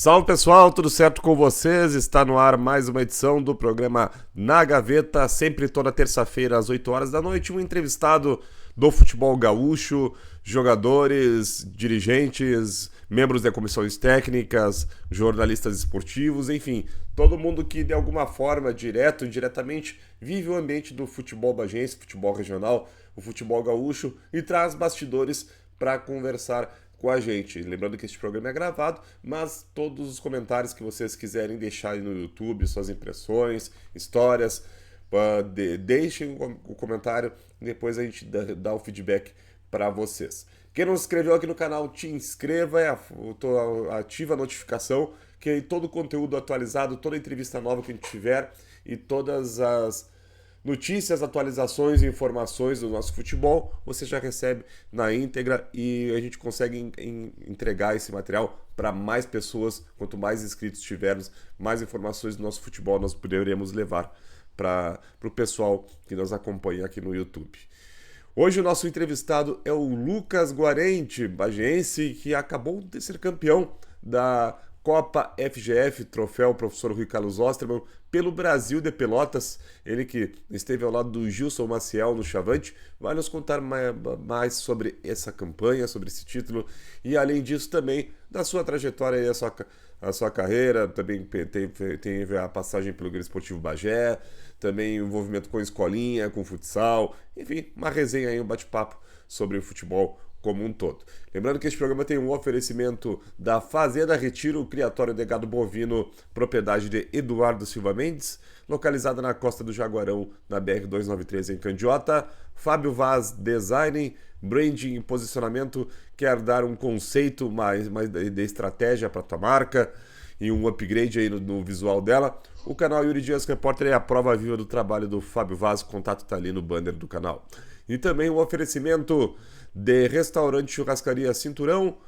Salve pessoal, tudo certo com vocês? Está no ar mais uma edição do programa Na Gaveta, sempre toda terça-feira às 8 horas da noite, um entrevistado do futebol gaúcho, jogadores, dirigentes, membros de comissões técnicas, jornalistas esportivos, enfim, todo mundo que de alguma forma, direto ou indiretamente, vive o ambiente do futebol bagense, futebol regional, o futebol gaúcho e traz bastidores para conversar com a gente. Lembrando que este programa é gravado, mas todos os comentários que vocês quiserem deixar aí no YouTube, suas impressões, histórias, deixem o comentário e depois a gente dá o feedback para vocês. Quem não se inscreveu aqui no canal, te inscreva, ativa a notificação, que aí todo o conteúdo atualizado, toda entrevista nova que a gente tiver e todas as notícias, atualizações e informações do nosso futebol, você já recebe na íntegra e a gente consegue entregar esse material para mais pessoas. Quanto mais inscritos tivermos, mais informações do nosso futebol nós poderemos levar para o pessoal que nos acompanha aqui no YouTube. Hoje o nosso entrevistado é o Lucas Guarente, bagiense, que acabou de ser campeão da Copa FGF, troféu Professor Rui Carlos Osterman, pelo Brasil de Pelotas. Ele que esteve ao lado do Gilson Maciel no Chavante, vai nos contar mais sobre essa campanha, sobre esse título e, além disso, também da sua trajetória e a sua carreira. Também tem a passagem pelo Grêmio Esportivo Bagé, também envolvimento com escolinha, com futsal, enfim, uma resenha aí, um bate-papo sobre o futebol como um todo. Lembrando que este programa tem um oferecimento da Fazenda Retiro, criatório de gado bovino, propriedade de Eduardo Silva Mendes, localizada na Costa do Jaguarão, na BR-293 em Candiota. Fábio Vaz Design, branding e posicionamento, quer dar um conceito mais de estratégia para a tua marca e um upgrade aí no visual dela. O canal Yuri Dias Repórter é a prova viva do trabalho do Fábio Vaz, o contato está ali no banner do canal. E também um oferecimento de restaurante Churrascaria Cinturão,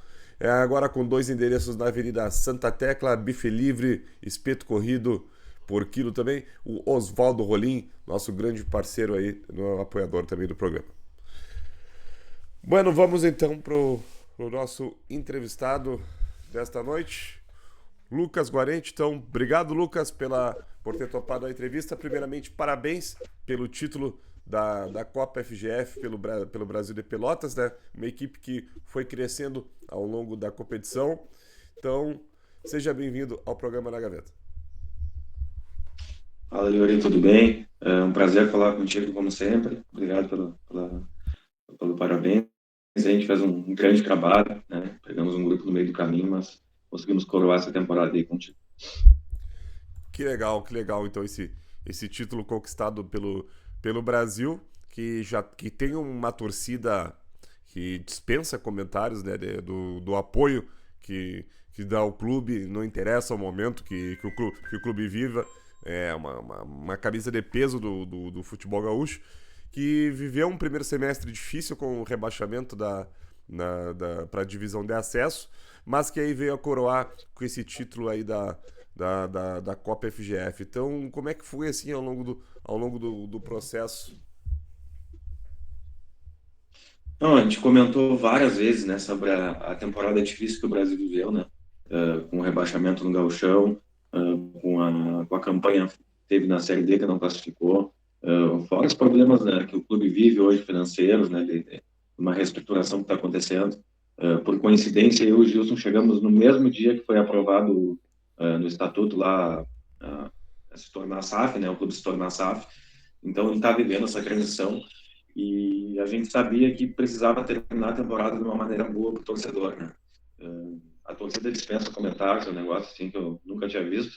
agora com 2 endereços na Avenida Santa Tecla, bife livre, espeto corrido por quilo também, o Oswaldo Rolim, nosso grande parceiro aí, apoiador também do programa. Bueno, vamos então pro nosso entrevistado desta noite, Lucas Guarente. Então, obrigado, Lucas, por ter topado a entrevista. Primeiramente, parabéns pelo título da Copa FGF pelo Brasil de Pelotas, né? Uma equipe que foi crescendo ao longo da competição. Então, seja bem-vindo ao programa Na Gaveta. Fala, Yuri, tudo bem? É um prazer falar contigo, como sempre. Obrigado pelo parabéns. A gente fez um grande trabalho, né? Pegamos um grupo no meio do caminho, mas conseguimos coroar essa temporada aí contigo. Que legal, então, esse título conquistado pelo Brasil, que tem uma torcida que dispensa comentários, né, do apoio que dá ao clube, não interessa o momento que o clube viva. É uma camisa de peso do futebol gaúcho, que viveu um primeiro semestre difícil com o rebaixamento para a divisão de acesso, mas que aí veio a coroar com esse título aí da Copa FGF. Então, como é que foi assim ao longo do processo? Não, a gente comentou várias vezes, né, sobre a temporada difícil que o Brasil viveu, né? Com o rebaixamento no Gauchão, com a campanha que teve na Série D que não classificou, fora os problemas, né, que o clube vive hoje financeiros, né, de uma reestruturação que está acontecendo. Por coincidência, eu e o Gilson chegamos no mesmo dia que foi aprovado no estatuto lá se tornar SAF, né, o clube se tornar SAF. Então, ele está vivendo essa transição e a gente sabia que precisava terminar a temporada de uma maneira boa para o torcedor, né? A torcida dispensa comentários, é um negócio assim que eu nunca tinha visto.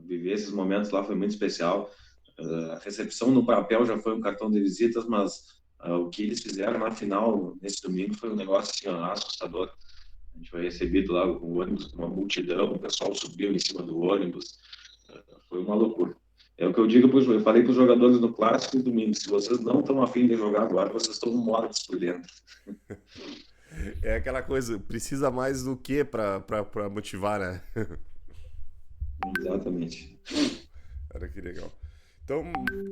Viver esses momentos lá foi muito especial. A recepção no papel já foi um cartão de visitas, mas o que eles fizeram na final nesse domingo foi um negócio assim, assustador. A gente foi recebido lá com o ônibus, uma multidão, o pessoal subiu em cima do ônibus, foi uma loucura. É o que eu digo, eu falei para os jogadores no clássico domingo: se vocês não estão afim de jogar agora, vocês estão mortos por dentro. É aquela coisa, precisa mais do que pra motivar, né? Exatamente. Cara, que legal. Então,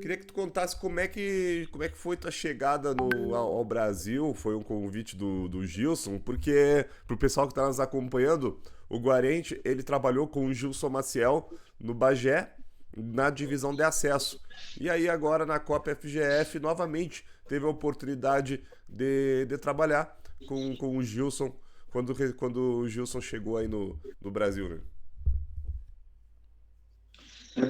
queria que tu contasse como é que foi tua chegada ao Brasil. Foi um convite do Gilson, porque pro pessoal que está nos acompanhando, o Guarente, ele trabalhou com o Gilson Maciel no Bagé, na divisão de acesso. E aí agora na Copa FGF, novamente, teve a oportunidade de trabalhar com o Gilson, quando o Gilson chegou aí no Brasil, né?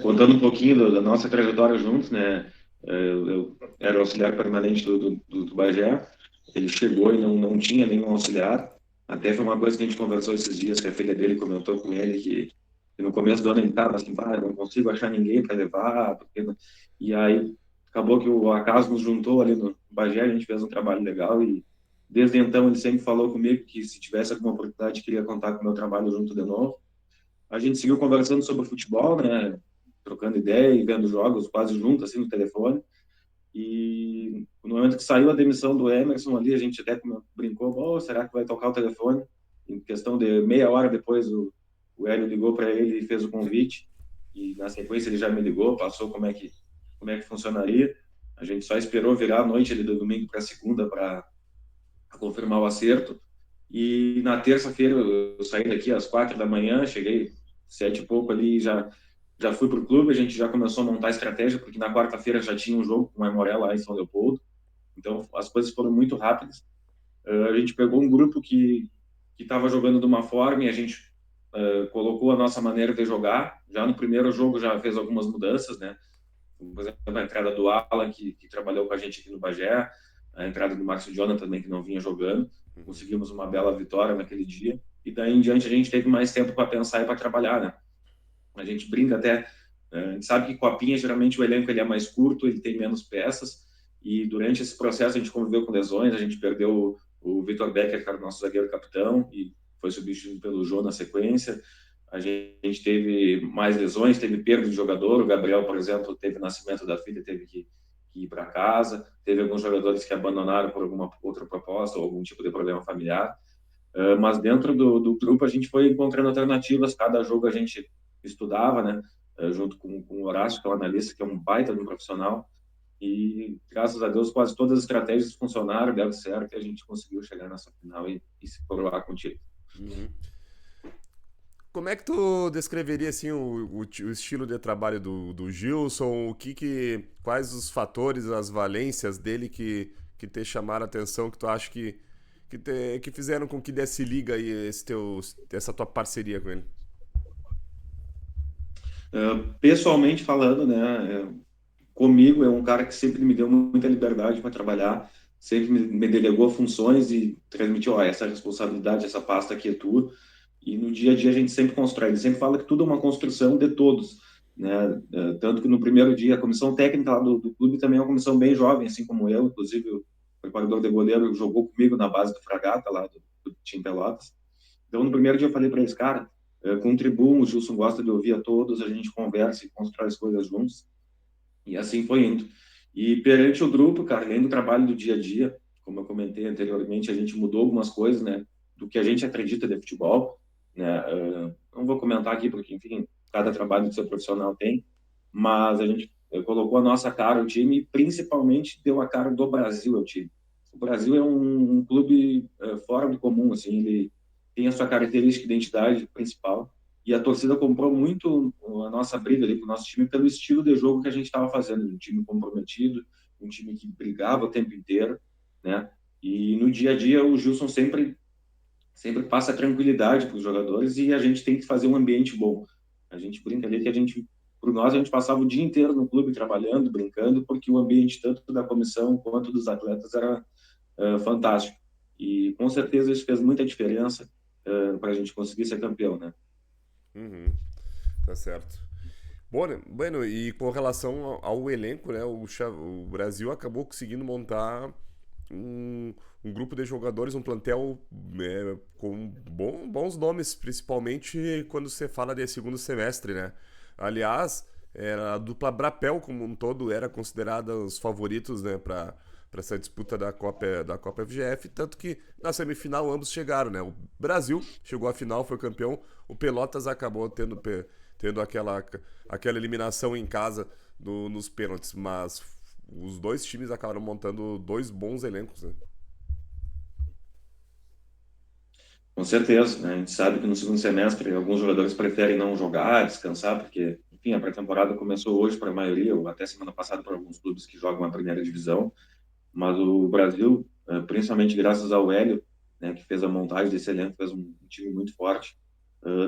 Contando um pouquinho da nossa trajetória juntos, né? Eu era o auxiliar permanente do Bagé. Ele chegou e não tinha nenhum auxiliar. Até foi uma coisa que a gente conversou esses dias, que a filha dele comentou com ele que no começo do ano ele estava assim, eu não consigo achar ninguém para levar. E aí acabou que o acaso nos juntou ali no Bagé, a gente fez um trabalho legal e desde então ele sempre falou comigo que se tivesse alguma oportunidade queria contar com o meu trabalho junto de novo. A gente seguiu conversando sobre futebol, né? Trocando ideia e vendo jogos quase juntos, assim, no telefone. E no momento que saiu a demissão do Emerson ali, a gente até brincou, oh, será que vai tocar o telefone? Em questão de meia hora depois, o Hélio ligou para ele e fez o convite. E na sequência ele já me ligou, passou como é que funcionaria. A gente só esperou virar a noite ali do domingo para segunda para confirmar o acerto. E na terça-feira eu saí daqui às 4 da manhã, cheguei 7 e pouco ali, já fui para o clube, a gente já começou a montar a estratégia, porque na quarta-feira já tinha um jogo com o Aimoré lá em São Leopoldo, então as coisas foram muito rápidas. A gente pegou um grupo que estava jogando de uma forma e a gente colocou a nossa maneira de jogar. Já no primeiro jogo já fez algumas mudanças, né? Por exemplo, a entrada do Alan, que trabalhou com a gente aqui no Bagé, a entrada do Márcio Jonathan também, que não vinha jogando. Conseguimos uma bela vitória naquele dia. E daí em diante a gente teve mais tempo para pensar e para trabalhar, né? A gente brinca até, a gente sabe que Copinha, geralmente o elenco ele é mais curto, ele tem menos peças, e durante esse processo a gente conviveu com lesões, a gente perdeu o Vitor Becker, que era o nosso zagueiro capitão, e foi substituído pelo Jô na sequência. A gente teve mais lesões, teve perda de jogador, o Gabriel, por exemplo, teve nascimento da filha, teve que ir para casa, teve alguns jogadores que abandonaram por alguma outra proposta ou algum tipo de problema familiar. Mas dentro do grupo a gente foi encontrando alternativas, cada jogo a gente estudava, né, junto com o Horácio, que é o analista, que é um baita de um profissional, e graças a Deus quase todas as estratégias funcionaram, deram certo, e a gente conseguiu chegar nessa final e se coroar com o título. Uhum. Como é que tu descreveria assim o estilo de trabalho do Gilson? Quais os fatores, as valências dele que te chamaram a atenção, que tu acha que fizeram com que desse liga aí essa tua parceria com ele? Pessoalmente falando, né, comigo é um cara que sempre me deu muita liberdade para trabalhar, sempre me delegou funções e transmitiu, ó, essa responsabilidade, essa pasta aqui é tua. E no dia a dia a gente sempre constrói. Ele sempre fala que tudo é uma construção de todos, né? Tanto que no primeiro dia a comissão técnica lá do clube também é uma comissão bem jovem, assim como eu. Inclusive o preparador de goleiro jogou comigo na base do Fragata lá do Team Pelotas. Então no primeiro dia eu falei para eles, cara, contribuam, o Gilson gosta de ouvir a todos, a gente conversa e constrói as coisas juntos. E assim foi indo. E perante o grupo, cara, além do trabalho do dia a dia, como eu comentei anteriormente, a gente mudou algumas coisas, né, do que a gente acredita de futebol, né? Não vou comentar aqui porque, enfim, cada trabalho do seu profissional tem, mas a gente colocou a nossa cara ao time e principalmente deu a cara do Brasil ao time. O Brasil é um clube fora do comum, assim, ele tem a sua característica de identidade principal e a torcida comprou muito a nossa briga ali com o nosso time pelo estilo de jogo que a gente estava fazendo, um time comprometido, um time que brigava o tempo inteiro, né? E no dia a dia o Gilson sempre passa tranquilidade para os jogadores e a gente tem que fazer um ambiente bom. A gente brinca ali que por nós, a gente passava o dia inteiro no clube trabalhando, brincando, porque o ambiente tanto da comissão quanto dos atletas era fantástico. E com certeza isso fez muita diferença para a gente conseguir ser campeão, né? Uhum, tá certo. Bom, né, bueno, e com relação ao elenco, né, o Brasil acabou conseguindo montar um grupo de jogadores, um plantel com bons nomes, principalmente quando você fala de segundo semestre, né? Aliás, a dupla Brapel como um todo era considerada os favoritos, né, para essa disputa da Copa FGF, tanto que na semifinal ambos chegaram, né? O Brasil chegou à final, foi campeão, o Pelotas acabou tendo aquela eliminação em casa nos pênaltis, mas os dois times acabaram montando dois bons elencos, né? Com certeza, né? A gente sabe que no segundo semestre alguns jogadores preferem não jogar, descansar, porque, enfim, a pré-temporada começou hoje para a maioria, ou até semana passada para alguns clubes que jogam a primeira divisão, mas o Brasil, principalmente graças ao Hélio, né, que fez a montagem desse elenco, fez um time muito forte.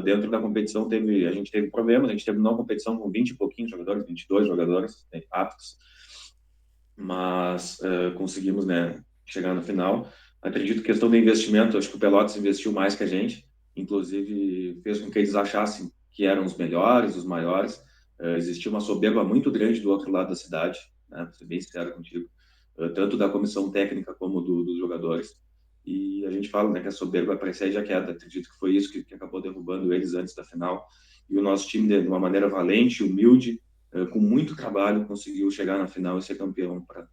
Dentro da competição a gente teve problemas, a gente teve uma competição com 20 e pouquinhos jogadores, 22 jogadores, né, aptos, mas conseguimos, né, chegar no final. Acredito que questão de investimento, acho que o Pelotas investiu mais que a gente, inclusive fez com que eles achassem que eram os melhores, os maiores. Existia uma soberba muito grande do outro lado da cidade, né, para ser bem sincero contigo, tanto da comissão técnica como dos jogadores. E a gente fala, né, que a soberba precede a queda. Acredito que foi isso que acabou derrubando eles antes da final. E o nosso time, de uma maneira valente, humilde, com muito trabalho, conseguiu chegar na final e ser campeão para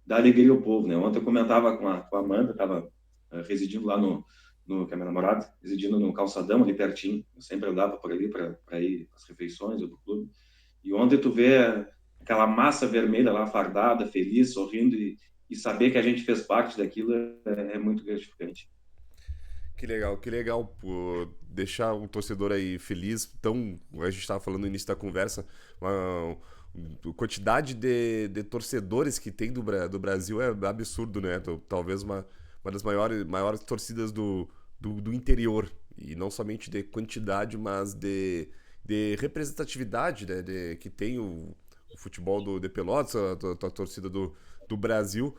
dar alegria ao povo, né? Ontem eu comentava com a Amanda, estava residindo lá que é minha namorada, residindo no Calçadão, ali pertinho. Eu sempre andava por ali para ir às refeições do clube. E ontem tu vê aquela massa vermelha lá, fardada, feliz, sorrindo, e saber que a gente fez parte daquilo é muito gratificante. Que legal, pô, deixar um torcedor aí feliz. Então, a gente estava falando no início da conversa, a quantidade de torcedores que tem do Brasil é absurdo, né? Talvez uma das maiores torcidas do interior. E não somente de quantidade, mas de representatividade, né? Que tem o futebol de Pelotas, a torcida do Brasil.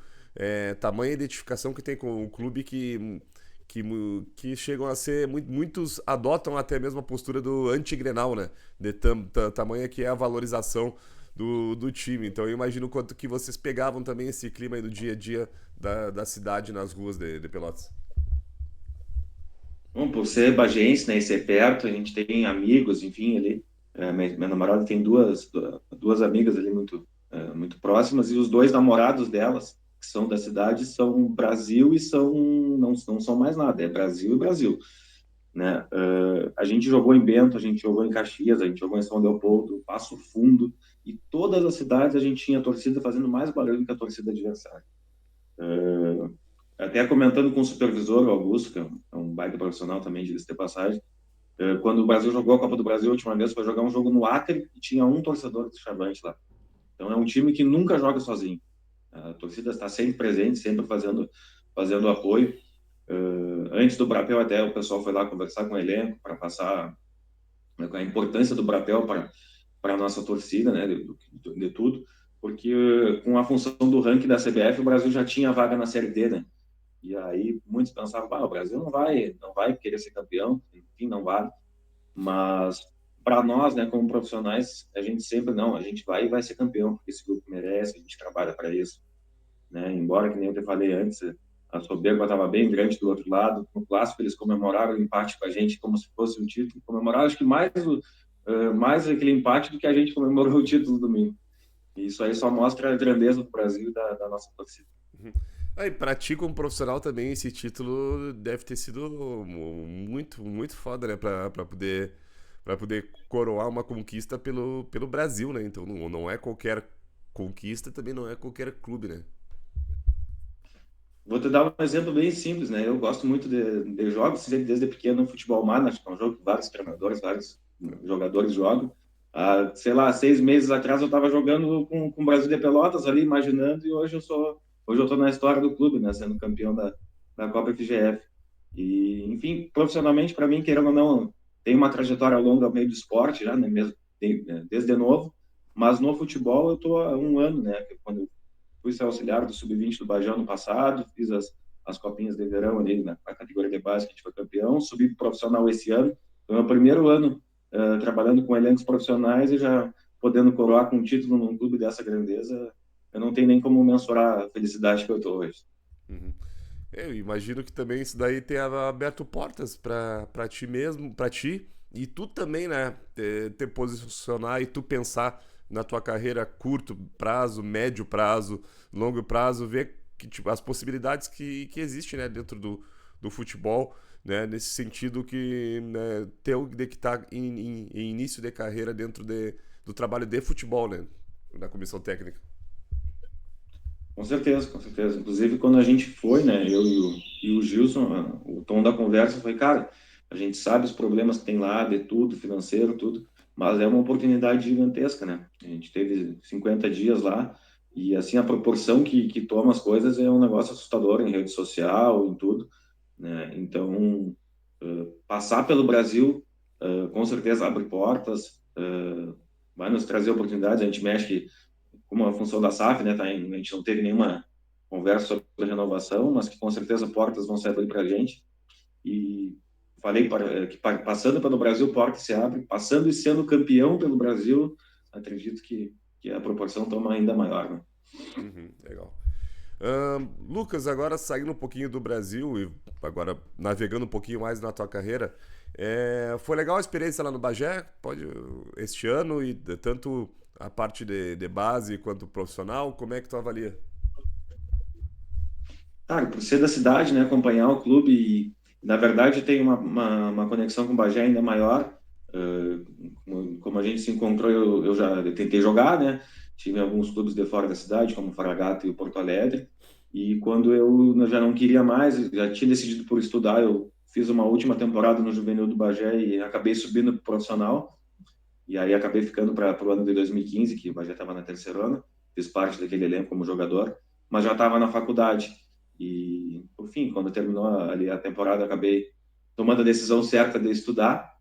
Tamanha identificação que tem com o clube que chegam a ser. Muitos adotam até mesmo a postura do anti-Grenal, né? Tamanha que é a valorização do time. Então eu imagino o quanto que vocês pegavam também esse clima aí do dia a dia da cidade nas ruas de Pelotas. Bom, por ser bagense, né, e ser perto, a gente tem amigos, enfim, ali. Minha namorada tem duas amigas ali muito próximas, e os dois namorados delas, que são da cidade, são Brasil e não são mais nada, é Brasil e Brasil, né? A gente jogou em Bento, a gente jogou em Caxias, a gente jogou em São Leopoldo, Passo Fundo, e todas as cidades a gente tinha torcida fazendo mais barulho que a torcida adversária. Até comentando com o supervisor, o Augusto, que é um baita profissional também, diga-se de passagem, quando o Brasil jogou a Copa do Brasil a última vez, foi jogar um jogo no Acre e tinha um torcedor do Chavante lá. Então é um time que nunca joga sozinho. A torcida está sempre presente, sempre fazendo apoio. Antes do Brapel, até o pessoal foi lá conversar com o elenco para passar, né, a importância do Brapel para a nossa torcida, né, de tudo, porque com a função do ranking da CBF, o Brasil já tinha vaga na Série D, né? E aí muitos pensavam, o Brasil não vai querer ser campeão, enfim, não vale. Mas para nós, né, como profissionais, a gente sempre não, a gente vai e vai ser campeão, porque esse grupo merece, a gente trabalha para isso, né? Embora, que nem eu te falei antes, a soberba estava bem grande do outro lado. No clássico eles comemoraram o empate com a gente como se fosse um título, comemoraram acho que mais aquele empate do que a gente comemorou o título do domingo. E isso aí só mostra a grandeza do Brasil e da nossa torcida. Aí, pra ti como profissional também, esse título deve ter sido muito, muito foda, né? Pra poder coroar uma conquista pelo Brasil, né? Então não é qualquer conquista, também não é qualquer clube, né? Vou te dar um exemplo bem simples, né? Eu gosto muito de jogos, desde pequeno, futebol manager, que é um jogo que vários treinadores, vários jogadores jogam. Sei lá, 6 meses atrás eu estava jogando com o Brasil de Pelotas ali, imaginando, e hoje eu estou na história do clube, né? Sendo campeão da Copa FGF. E, enfim, profissionalmente, para mim, querendo ou não, tem uma trajetória longa ao meio do esporte, já, né? Mesmo, desde novo, mas no futebol eu estou há um ano, né? Quando fui ser auxiliar do Sub-20 do Bajão no passado, fiz as copinhas de verão ali na categoria de base, que a gente foi campeão, subi pro profissional esse ano. Foi meu primeiro ano trabalhando com elencos profissionais e já podendo coroar com um título num clube dessa grandeza. Eu não tenho nem como mensurar a felicidade que eu estou hoje. Uhum. Eu imagino que também isso daí tenha aberto portas pra ti mesmo, pra ti, e tu também, né, te posicionar e tu pensar na tua carreira curto prazo, médio prazo, longo prazo, ver que, tipo, as possibilidades que existem, né, dentro do futebol, né, nesse sentido que, né, ter alguém que tá em início de carreira dentro do trabalho de futebol, né? na comissão técnica. Com certeza, com certeza. Inclusive, quando a gente foi, né, eu e o Gilson, o tom da conversa foi, cara, a gente sabe os problemas que tem lá, de tudo, financeiro, tudo, mas é uma oportunidade gigantesca, né? A gente teve 50 dias lá e, assim, a proporção que toma as coisas é um negócio assustador em rede social, em tudo, né? Então, passar pelo Brasil, com certeza abre portas, vai nos trazer oportunidades. A gente mexe como a função da SAF, né, a gente não teve nenhuma conversa sobre renovação, mas que com certeza portas vão se abrir para a gente. E falei que passando pelo Brasil, porta se abre, passando e sendo campeão pelo Brasil, acredito que a proporção toma ainda maior, né? Uhum, legal. Lucas, agora saindo um pouquinho do Brasil e agora navegando um pouquinho mais na tua carreira, foi legal a experiência lá no Bagé, este ano, e tanto a parte de base quanto profissional, como é que tu avalia? Cara, por ser da cidade, né, acompanhar o clube e, na verdade, tem uma conexão com o Bagé ainda maior. Como a gente se encontrou, eu já tentei jogar, né? Tive alguns clubes de fora da cidade, como o Fragata e o Porto Alegre. E quando eu já não queria mais, já tinha decidido por estudar, eu fiz uma última temporada no Juvenil do Bagé e acabei subindo para o profissional. E aí acabei ficando para o ano de 2015, que o Bagé estava na terceira ano. Fiz parte daquele elenco como jogador, mas já estava na faculdade. E, por fim, quando terminou ali a temporada, acabei tomando a decisão certa de estudar.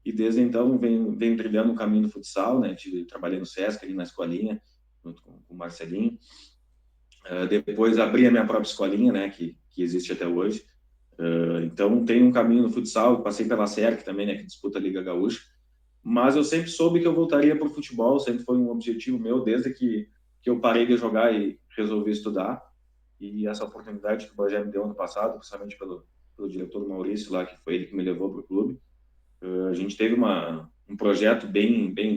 E desde então venho trilhando o caminho do futsal, né? Trabalhei no Sesc, ali na escolinha, junto com o Marcelinho. Depois abri a minha própria escolinha, né? Que existe até hoje. Então, tem um caminho no futsal. Passei pela SERC também, né? Que disputa a Liga Gaúcha. Mas eu sempre soube que eu voltaria para o futebol. Sempre foi um objetivo meu, desde que eu parei de jogar e resolvi estudar. E essa oportunidade que o Bagé me deu ano passado, principalmente pelo diretor Maurício lá, que foi ele que me levou para o clube. A gente teve um projeto bem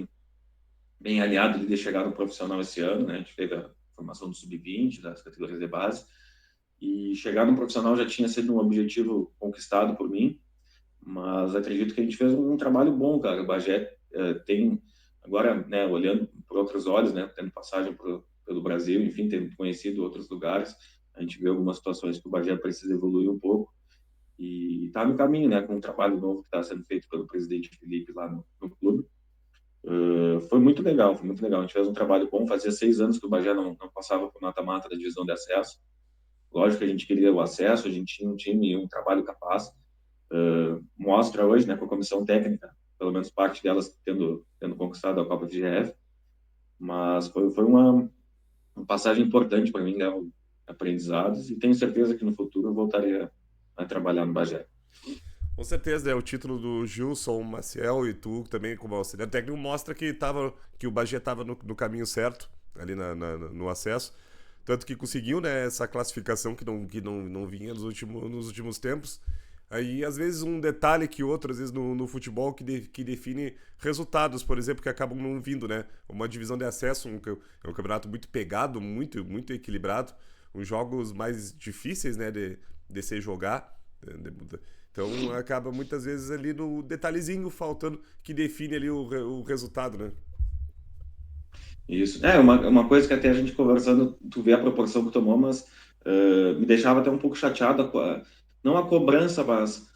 alinhado de chegar no profissional esse ano, né? A gente teve a formação do sub-20, das categorias de base, e chegar no profissional já tinha sido um objetivo conquistado por mim, mas acredito que a gente fez um trabalho bom, cara. O Bagé tem, agora, né, olhando por outros olhos, né, tendo passagem pelo Brasil, enfim, tendo conhecido outros lugares, a gente vê algumas situações que o Bagé precisa evoluir um pouco, e está no caminho, né, com um trabalho novo que está sendo feito pelo presidente Felipe lá no clube. Foi muito legal, foi muito legal. A gente fez um trabalho bom. Fazia 6 anos que o Bagé não passava por mata-mata da divisão de acesso. Lógico que a gente queria o acesso, a gente tinha um time e um trabalho capaz. Mostra hoje, né, com a comissão técnica, pelo menos parte delas tendo conquistado a Copa FGF, mas foi uma passagem importante para mim, né, aprendizados, e tenho certeza que no futuro eu voltaria a trabalhar no Bagé. Com certeza, o título do Gilson Maciel e tu também como auxiliar técnico mostra que o Bagé estava no caminho certo, ali no acesso. Tanto que conseguiu, né, essa classificação que não vinha nos últimos tempos. Aí, às vezes, um detalhe que outro, às vezes, no futebol, que define resultados, por exemplo, que acabam não vindo, né? Uma divisão de acesso, é um campeonato muito pegado, muito, muito equilibrado, uns jogos mais difíceis, né, de se jogar. Então, acaba muitas vezes ali no detalhezinho faltando que define ali o resultado, né? Isso. Uma coisa que até a gente conversando, tu vê a proporção que tomou, mas me deixava até um pouco chateado, não a cobrança, mas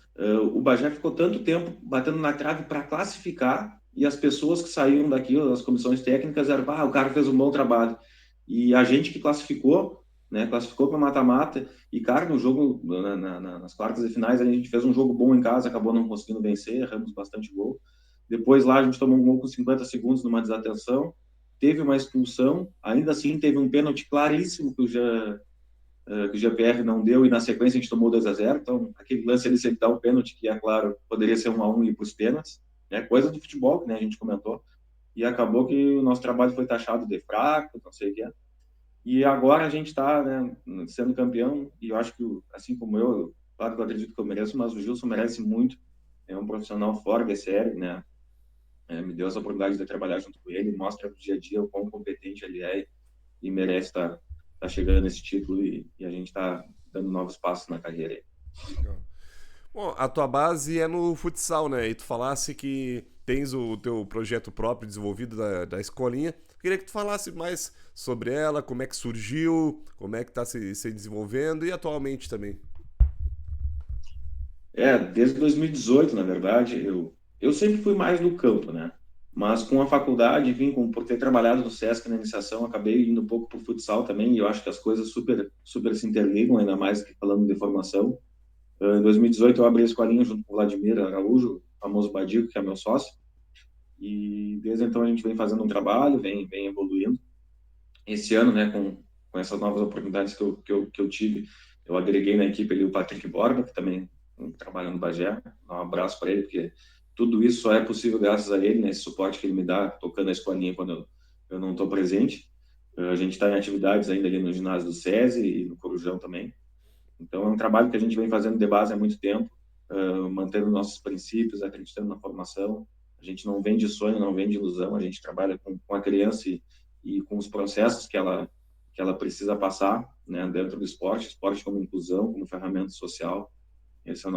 o Bagé ficou tanto tempo batendo na trave para classificar e as pessoas que saíram daqui, as comissões técnicas, eram, o cara fez um bom trabalho. E a gente que classificou, né, classificou para mata-mata, e cara, no jogo, nas quartas e finais, a gente fez um jogo bom em casa, acabou não conseguindo vencer, erramos bastante gol. Depois lá a gente tomou um gol com 50 segundos numa desatenção, teve uma expulsão, ainda assim teve um pênalti claríssimo que o GPR não deu e na sequência a gente tomou 2-0. Então, aquele lance ali, se ele dá um pênalti, que é claro, poderia ser 1-1 e ir para os pênaltis, né? Coisa do futebol, que né, a gente comentou. E acabou que o nosso trabalho foi taxado de fraco, não sei o que é. E agora a gente está, né, sendo campeão, e eu acho que, assim como eu, claro que eu acredito que eu mereço, mas o Gilson merece muito. É um profissional fora de série, né? Me deu essa oportunidade de trabalhar junto com ele, mostra no dia a dia o quão competente ele é e merece estar chegando nesse título e a gente está dando novos passos na carreira. Legal. Bom, a tua base é no futsal, né? E tu falasse que tens o teu projeto próprio desenvolvido da escolinha. Queria que tu falasse mais sobre ela, como é que surgiu, como é que está se desenvolvendo e atualmente também. Desde 2018, na verdade, eu sempre fui mais do campo, né? Mas com a faculdade, por ter trabalhado no SESC na iniciação, acabei indo um pouco para o futsal também, e eu acho que as coisas super se interligam, ainda mais que falando de formação. Em 2018, eu abri a escolinha junto com o Vladimir Araújo, o famoso Badico, que é meu sócio, e desde então a gente vem fazendo um trabalho, vem evoluindo. Esse ano, né, com essas novas oportunidades que eu tive, eu agreguei na equipe ali o Patrick Borba, que também trabalha no Bagé. Dá um abraço para ele, porque tudo isso só é possível graças a ele, né, esse suporte que ele me dá, tocando a escolinha quando eu não estou presente. A gente está em atividades ainda ali no ginásio do SESI e no Corujão também. Então, é um trabalho que a gente vem fazendo de base há muito tempo, mantendo nossos princípios, acreditando na formação. A gente não vende sonho, não vende ilusão, a gente trabalha com a criança e com os processos que ela precisa passar, né, dentro do esporte como inclusão, como ferramenta social. Esse é o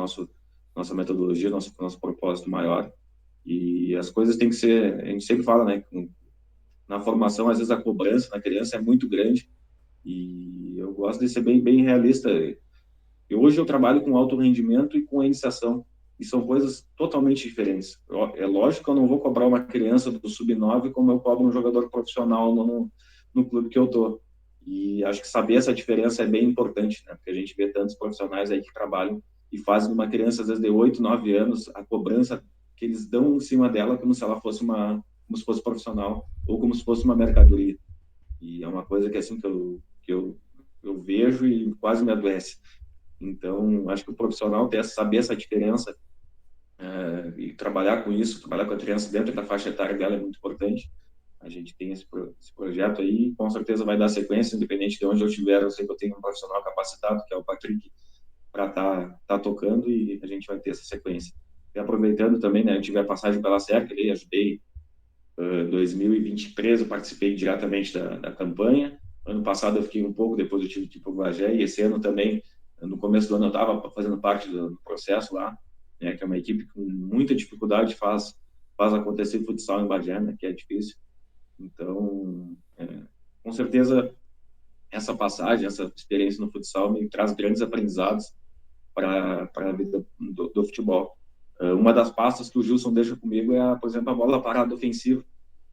nossa metodologia, nosso propósito maior. E as coisas têm que ser, a gente sempre fala, né, na formação, às vezes a cobrança na criança é muito grande, e eu gosto de ser bem realista. E hoje eu trabalho com alto rendimento e com a iniciação, e são coisas totalmente diferentes. É lógico que eu não vou cobrar uma criança do sub-9 como eu cobro um jogador profissional no clube que eu tô. E acho que saber essa diferença é bem importante, né? Porque a gente vê tantos profissionais aí que trabalham e fazem uma criança, às vezes, de 8, 9 anos, a cobrança que eles dão em cima dela como se ela fosse como se fosse profissional ou como se fosse uma mercadoria. E é uma coisa que, assim, que eu vejo e quase me adoece. Então, acho que o profissional saber essa diferença, e trabalhar com isso, trabalhar com a criança dentro da faixa etária dela é muito importante. A gente tem esse projeto aí, com certeza vai dar sequência, independente de onde eu estiver. Eu sei que eu tenho um profissional capacitado, que é o Patrick, para tá tocando, e a gente vai ter essa sequência. E aproveitando também, né, eu tive a passagem pela SERC, ali, ajudei. Em 2023 eu participei diretamente da campanha. Ano passado eu fiquei um pouco, depois eu tive que ir para o Bagé, e esse ano também, no começo do ano, eu estava fazendo parte do processo lá, né, que é uma equipe com muita dificuldade, faz acontecer futsal em Bagé, né, que é difícil. Então, com certeza, essa passagem, essa experiência no futsal me traz grandes aprendizados para a vida do futebol. Uma das pastas que o Gilson deixa comigo é, por exemplo, a bola parada ofensiva.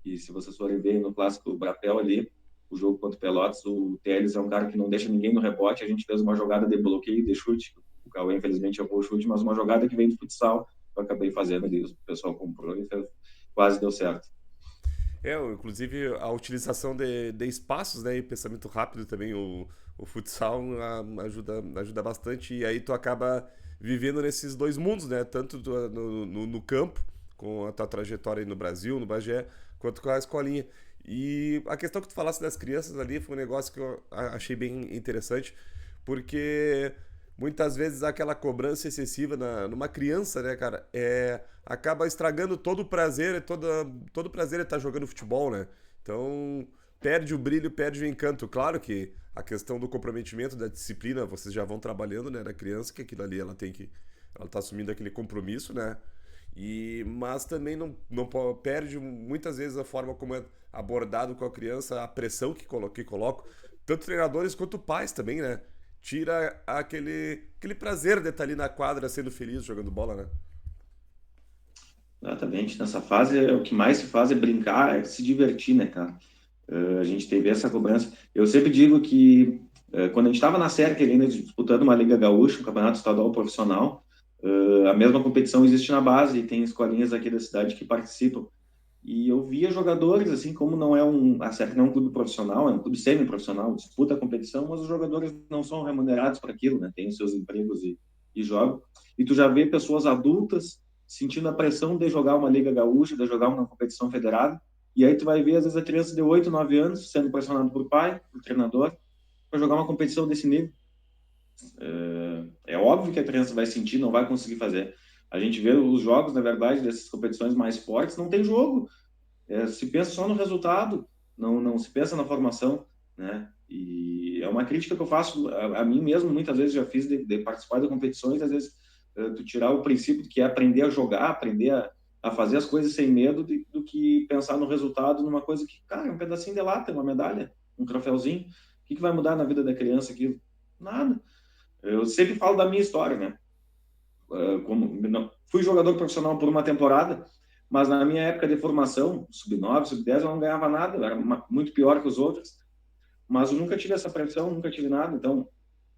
E se vocês forem ver no clássico Brapel ali, o jogo contra o Pelotas, o Teles é um cara que não deixa ninguém no rebote. A gente fez uma jogada de bloqueio, de chute. O Cauê, infelizmente, errou o chute, mas uma jogada que vem do futsal, eu acabei fazendo ali. O pessoal comprou e quase deu certo. Inclusive a utilização de espaços, né, e pensamento rápido também, o futsal ajuda bastante, e aí tu acaba vivendo nesses dois mundos, né, tanto no campo, com a tua trajetória aí no Brasil, no Bagé, quanto com a escolinha. E a questão que tu falasse das crianças ali foi um negócio que eu achei bem interessante, porque muitas vezes aquela cobrança excessiva numa criança, né, cara, acaba estragando todo o prazer, todo o prazer de estar jogando futebol, né? Então, perde o brilho, perde o encanto. Claro que a questão do comprometimento, da disciplina, vocês já vão trabalhando, né, da criança, que aquilo ali ela tá assumindo aquele compromisso, né? Mas também não perde muitas vezes a forma como é abordado com a criança, a pressão que coloca, tanto treinadores quanto pais também, né? Tira aquele prazer de estar ali na quadra sendo feliz jogando bola, né? Exatamente. Nessa fase, o que mais se faz é brincar, é se divertir, né, cara? A gente teve essa cobrança. Eu sempre digo que quando a gente estava na série, ainda disputando uma Liga Gaúcha, um campeonato estadual profissional, a mesma competição existe na base e tem escolinhas aqui da cidade que participam. E eu via jogadores, assim, como não é a SERC não é um clube profissional, é um clube semi-profissional, disputa a competição, mas os jogadores não são remunerados para aquilo, né? Tem os seus empregos e jogam. E tu já vê pessoas adultas sentindo a pressão de jogar uma Liga Gaúcha, de jogar uma competição federada, e aí tu vai ver, às vezes, a criança de 8, 9 anos sendo pressionado por pai, por treinador, para jogar uma competição desse nível. É óbvio que a criança vai sentir, não vai conseguir fazer. A gente vê os jogos, na verdade, dessas competições mais fortes, não tem jogo. Se pensa só no resultado, não se pensa na formação, né? E é uma crítica que eu faço a mim mesmo, muitas vezes já fiz de participar de competições, às vezes tu tirar o princípio que é aprender a jogar, aprender a fazer as coisas sem medo do que pensar no resultado numa coisa que, cara, é um pedacinho de lata, uma medalha, um troféuzinho. O que vai mudar na vida da criança aquilo? Nada. Eu sempre falo da minha história, né? Fui jogador profissional por uma temporada, mas na minha época de formação, sub-9, sub-10, eu não ganhava nada, eu era muito pior que os outros, mas eu nunca tive essa pressão, nunca tive nada, então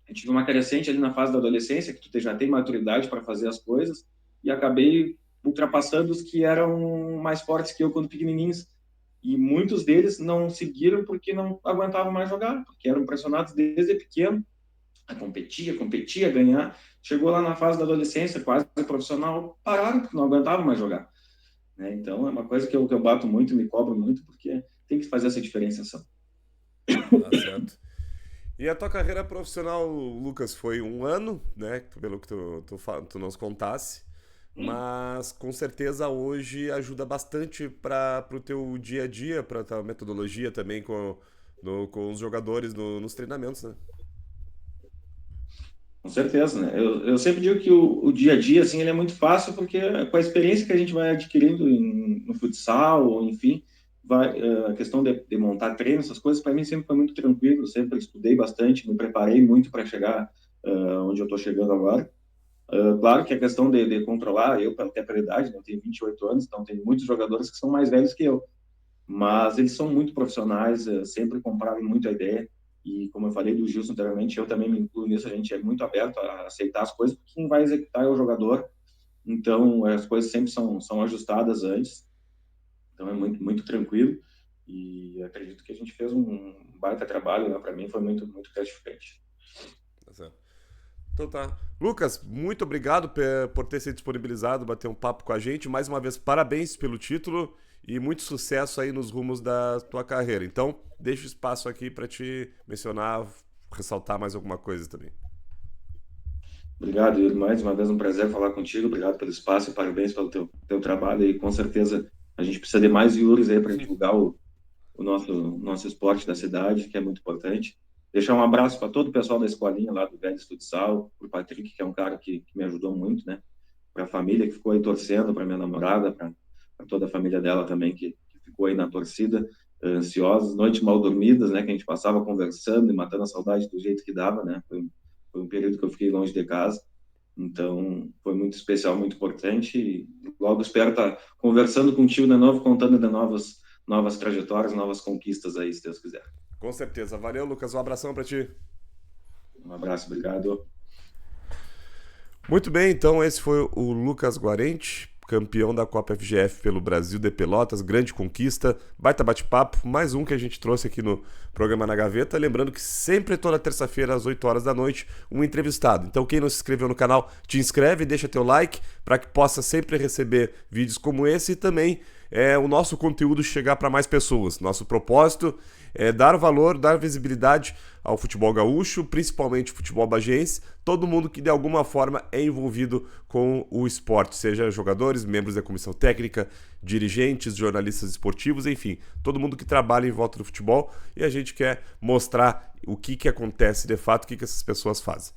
eu tive uma crescente ali na fase da adolescência, que tu já tem maturidade para fazer as coisas, e acabei ultrapassando os que eram mais fortes que eu quando pequenininhos, e muitos deles não seguiram porque não aguentavam mais jogar, porque eram pressionados desde pequeno, competia, ganhar. Chegou lá na fase da adolescência, quase profissional, pararam porque não aguentavam mais jogar. Né? Então, é uma coisa que eu bato muito, me cobro muito, porque tem que fazer essa diferenciação. Tá certo. E a tua carreira profissional, Lucas, foi 1 ano, né? Pelo que tu nos contasse. Mas com certeza hoje ajuda bastante para o teu dia a dia, para a tua metodologia também com os jogadores nos treinamentos, né? Com certeza, né? Eu sempre digo que o dia a dia, assim, ele é muito fácil porque com a experiência que a gente vai adquirindo no futsal, ou enfim, a questão de montar treinos, essas coisas, para mim sempre foi muito tranquilo. Eu sempre estudei bastante, me preparei muito para chegar onde eu estou chegando agora. Claro que a questão de controlar, eu, até pela idade, né, eu tenho 28 anos, então tem muitos jogadores que são mais velhos que eu, mas eles são muito profissionais, sempre compraram muito a ideia. E como eu falei do Gilson anteriormente, eu também me incluo nisso, a gente é muito aberto a aceitar as coisas, porque quem vai executar é o jogador, então as coisas sempre são ajustadas antes, então é muito, muito tranquilo, e acredito que a gente fez um baita trabalho, né? Para mim foi muito, muito gratificante. Tá certo. Então tá. Lucas, muito obrigado por ter se disponibilizado, bater um papo com a gente. Mais uma vez, parabéns pelo título e muito sucesso aí nos rumos da tua carreira. Então, deixo espaço aqui para te mencionar, ressaltar mais alguma coisa também. Obrigado, Yuri. Mais uma vez um prazer falar contigo. Obrigado pelo espaço e parabéns pelo teu trabalho. E com certeza a gente precisa de mais Yuris aí para divulgar o nosso esporte da cidade, que é muito importante. Deixar um abraço para todo o pessoal da escolinha lá do Vélez Futsal, para o Patrick, que é um cara que me ajudou muito, né? Para a família que ficou aí torcendo, para minha namorada, para toda a família dela também que ficou aí na torcida, ansiosos, noites mal dormidas, né? Que a gente passava conversando e matando a saudade do jeito que dava, né? Foi um período que eu fiquei longe de casa, então foi muito especial, muito importante. E logo espero estar conversando contigo de novo, contando de novas trajetórias, novas conquistas aí, se Deus quiser. Com certeza. Valeu, Lucas. Um abração para ti. Um abraço, obrigado. Muito bem, então esse foi o Lucas Guarente, campeão da Copa FGF pelo Brasil de Pelotas, grande conquista, baita bate-papo, mais um que a gente trouxe aqui no programa Na Gaveta, lembrando que sempre toda terça-feira às 8 horas da noite, um entrevistado. Então quem não se inscreveu no canal, te inscreve, deixa teu like para que possa sempre receber vídeos como esse e também o nosso conteúdo chegar para mais pessoas. Nosso propósito é dar valor, dar visibilidade ao futebol gaúcho, principalmente futebol bagiense, todo mundo que de alguma forma é envolvido com o esporte, seja jogadores, membros da comissão técnica, dirigentes, jornalistas esportivos, enfim, todo mundo que trabalha em volta do futebol, e a gente quer mostrar o que acontece de fato, o que essas pessoas fazem.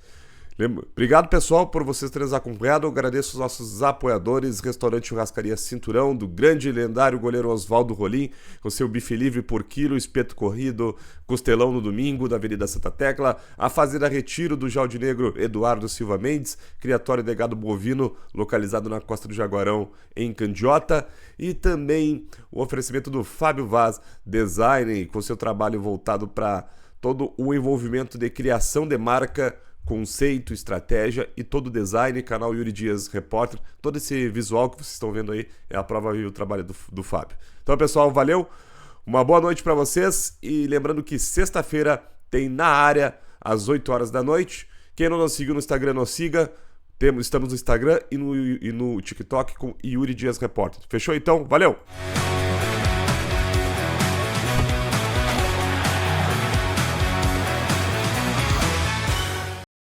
Obrigado, pessoal, por vocês terem nos acompanhado. Eu agradeço os nossos apoiadores, Restaurante Churrascaria Cinturão, do grande e lendário goleiro Oswaldo Rolim, com seu bife livre por quilo, espeto corrido, costelão no domingo, da Avenida Santa Tecla, a Fazenda Retiro, do Jaldinegro Eduardo Silva Mendes, criatório de gado bovino, localizado na Costa do Jaguarão, em Candiota, e também o oferecimento do Fábio Vaz Design, com seu trabalho voltado para todo o envolvimento de criação de marca, conceito, estratégia e todo o design, canal Yuri Dias Repórter, todo esse visual que vocês estão vendo aí é a prova e o trabalho do Fábio. Então, pessoal, valeu, uma boa noite para vocês e lembrando que sexta-feira tem Na Área às 8 horas da noite. Quem não nos seguiu no Instagram, nos siga. Estamos no Instagram e no TikTok com Yuri Dias Repórter. Fechou então? Valeu!